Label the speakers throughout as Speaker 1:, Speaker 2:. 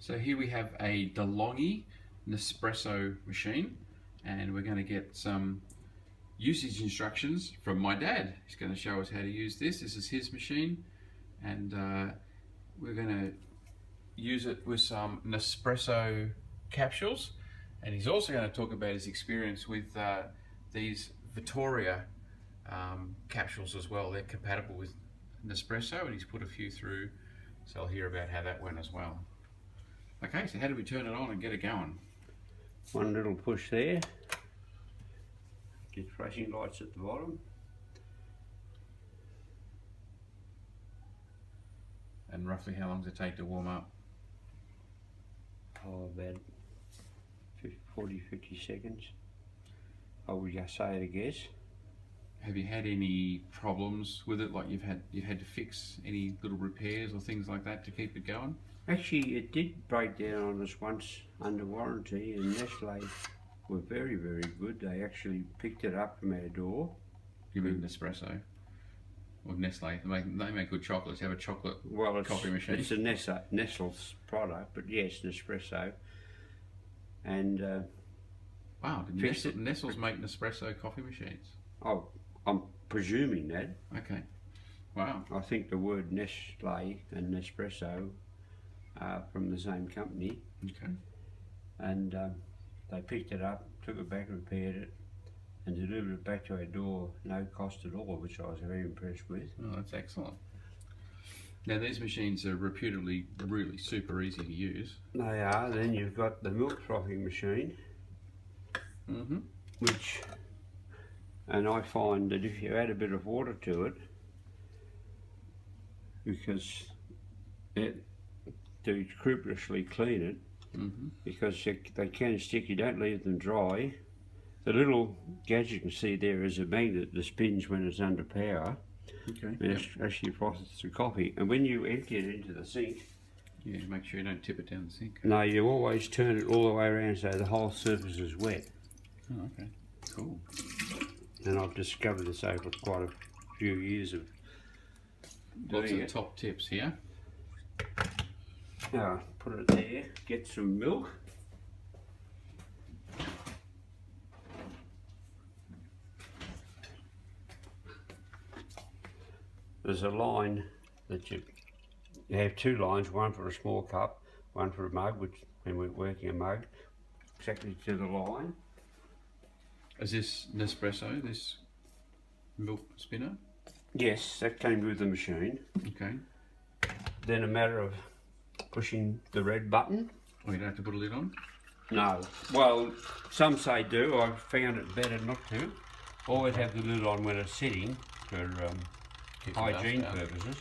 Speaker 1: So here we have a DeLonghi Nespresso machine, and we're going to get some usage instructions from my dad. He's going to show us how to use this. This is his machine, and we're going to use it with some Nespresso capsules, and he's also going to talk about his experience with these Vittoria capsules as well. They're compatible with Nespresso, and he's put a few through, so I'll hear about how that went as well. Okay, so how do we turn it on and get it going?
Speaker 2: One little push there. Get flashing lights at the bottom.
Speaker 1: And roughly how long does it take to warm up?
Speaker 2: Oh, about 40, 50 seconds. I would just say it, I guess.
Speaker 1: Have you had any problems with it? Like you've had to fix any little repairs or things like that to keep it going?
Speaker 2: Actually, it did break down on us once under warranty, and Nestle were very, very good. They actually picked it up from our door.
Speaker 1: You mean Nespresso? Or Nestle? They make good chocolates. You have a chocolate coffee machine?
Speaker 2: It's a Nestle's product, but yes, Nespresso. And
Speaker 1: wow, did Nestle's make Nespresso coffee machines?
Speaker 2: Oh, I'm presuming that.
Speaker 1: Okay. Wow.
Speaker 2: I think the word Nestle and Nespresso are from the same company.
Speaker 1: Okay.
Speaker 2: And they picked it up, took it back, repaired it, and delivered it back to our door, no cost at all, which I was very impressed with.
Speaker 1: Oh, that's excellent. Now these machines are reputedly really super easy to use.
Speaker 2: They are. Then you've got the milk frothing machine, which, and I find that if you add a bit of water to it, because to scrupulously clean it, because they can stick, you don't leave them dry. The little gadget you can see there is a magnet that spins when it's under power.
Speaker 1: Okay.
Speaker 2: And it actually froths the coffee. And when you empty it into the sink,
Speaker 1: yeah, make sure you don't tip it down the sink.
Speaker 2: no, you always turn it all the way around so the whole surface is wet.
Speaker 1: Oh, okay. Cool.
Speaker 2: And I've discovered this over quite a few years of
Speaker 1: Lots
Speaker 2: doing
Speaker 1: of top tips here.
Speaker 2: Now, put it there, get some milk. There's a line that you have two lines, one for a small cup, one for a mug, which when we're working a mug, exactly to the line.
Speaker 1: Is this Nespresso, this milk spinner?
Speaker 2: Yes, that came with the machine.
Speaker 1: Okay.
Speaker 2: Then a matter of pushing the red button.
Speaker 1: Oh, you don't have to put a lid on?
Speaker 2: No. Well, some say do. I've found it better not to. Always have the lid on when it's sitting for hygiene purposes.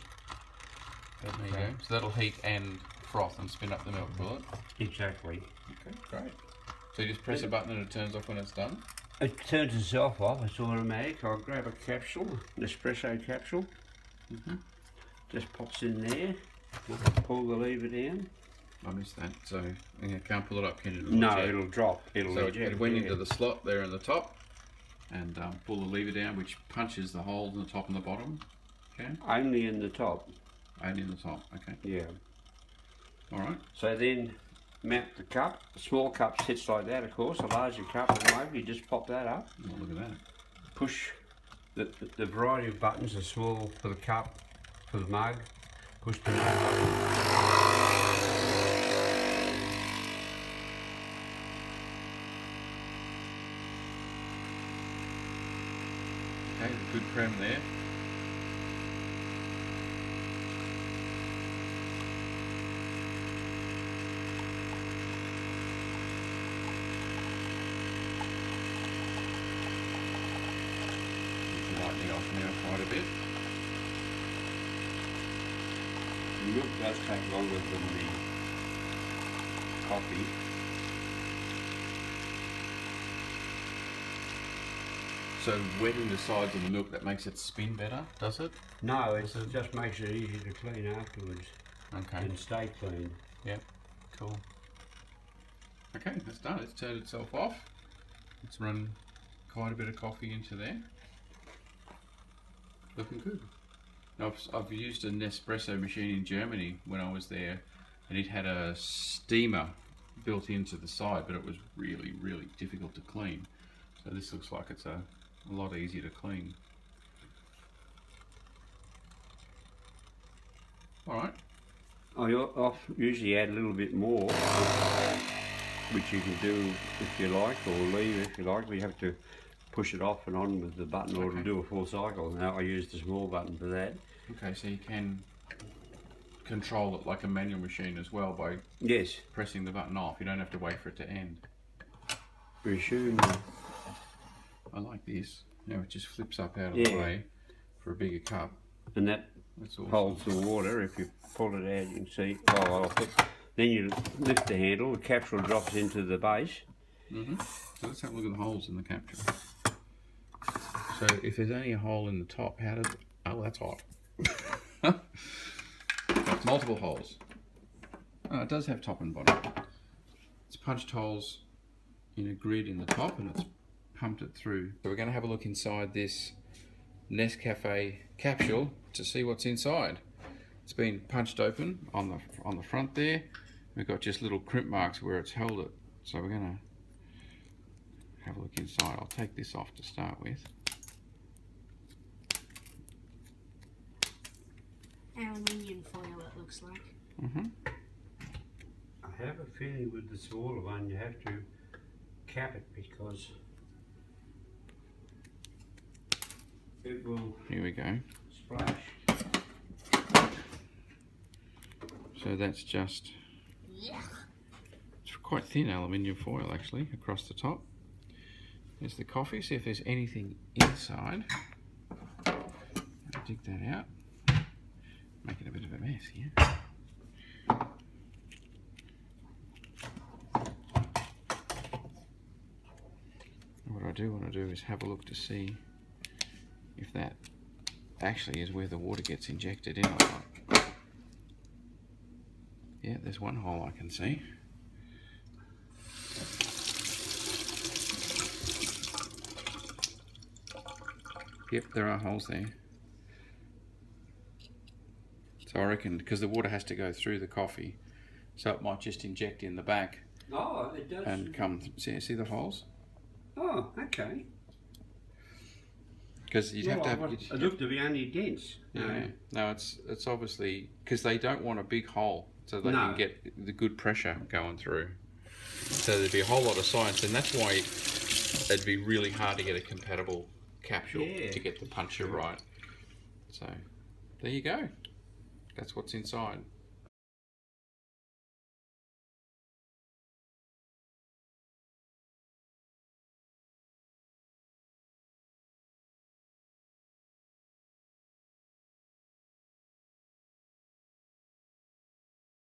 Speaker 1: There you go. So that'll heat and froth and spin up the milk, will it?
Speaker 2: Exactly.
Speaker 1: Okay, great. So you just press a button and it turns off when it's done?
Speaker 2: It turns itself off, it's automatic. I'll grab a capsule, an espresso capsule. Just pops in there. Pull the lever down.
Speaker 1: I missed that, so you can't pull it up, can you?
Speaker 2: No, it'll drop.
Speaker 1: So it went into the slot there in the top, and pull the lever down, which punches the holes in the top and the bottom. Okay.
Speaker 2: Only in the top.
Speaker 1: Only in the top. Okay.
Speaker 2: Yeah.
Speaker 1: All right.
Speaker 2: So then mount the cup. The small cup sits like that, of course. A larger cup and mug, you just pop that up.
Speaker 1: Oh, look at that.
Speaker 2: Push the variety of buttons are small for the cup, for the mug. Push the mug button.
Speaker 1: Okay, good creme there. Lightning off now quite a bit.
Speaker 2: The milk does take longer than the coffee.
Speaker 1: So wetting the sides of the milk, that makes it spin better, does it?
Speaker 2: No, it just makes it easier to clean afterwards.
Speaker 1: Okay.
Speaker 2: And stay clean.
Speaker 1: Yep, cool. Okay, that's done. It's turned itself off. It's run quite a bit of coffee into there. Looking good. Now, I've used a Nespresso machine in Germany when I was there and it had a steamer built into the side, but it was really, really difficult to clean. So this looks like it's a lot easier to clean. All right.
Speaker 2: I'll usually add a little bit more, which you can do if you like, or leave if you like. We have to push it off and on with the button, or
Speaker 1: Okay.
Speaker 2: it'll do a full cycle. Now I use the small button for that.
Speaker 1: Okay, so you can control it like a manual machine as well by
Speaker 2: Yes.
Speaker 1: pressing the button off. You don't have to wait for it to end.
Speaker 2: Resume.
Speaker 1: I like this. Now it just flips up out of
Speaker 2: Yeah.
Speaker 1: the way for a bigger cup.
Speaker 2: And that
Speaker 1: That's awesome.
Speaker 2: holds the water. If you pull it out, you can see. Oh, I'll put, then you lift the handle. The capsule drops into the base.
Speaker 1: So let's have a look at the holes in the capture. So if there's only a hole in the top, how did... Oh, that's hot. It's multiple holes. Oh, it does have top and bottom. It's punched holes in a grid in the top, and it's pumped it through. So we're going to have a look inside this Nescafe capsule to see what's inside. It's been punched open on the front there. We've got just little crimp marks where it's held it. So we're going to have a look inside. I'll take this off to start with.
Speaker 3: Aluminium foil, it looks like.
Speaker 2: I have a feeling with the smaller one you have to cap it because it will
Speaker 1: Here we go.
Speaker 2: splash.
Speaker 1: So that's just,
Speaker 3: Yeah.
Speaker 1: it's quite thin aluminium foil actually across the top. There's the coffee, see if there's anything inside. I'll dig that out. Making a bit of a mess here. What I do want to do is have a look to see if that actually is where the water gets injected in or not. Yeah, there's one hole I can see. Yep, there are holes there. So I reckon because the water has to go through the coffee, so it might just inject in the back
Speaker 2: Oh, it does.
Speaker 1: and come. See the holes?
Speaker 2: Oh, okay.
Speaker 1: Because you'd have to have.
Speaker 2: It looked to be only dents.
Speaker 1: Yeah. No, it's obviously because they don't want a big hole, so they can get the good pressure going through. So there'd be a whole lot of science, and that's why it'd be really hard to get a compatible capsule to get the puncture right. So there you go. That's what's inside.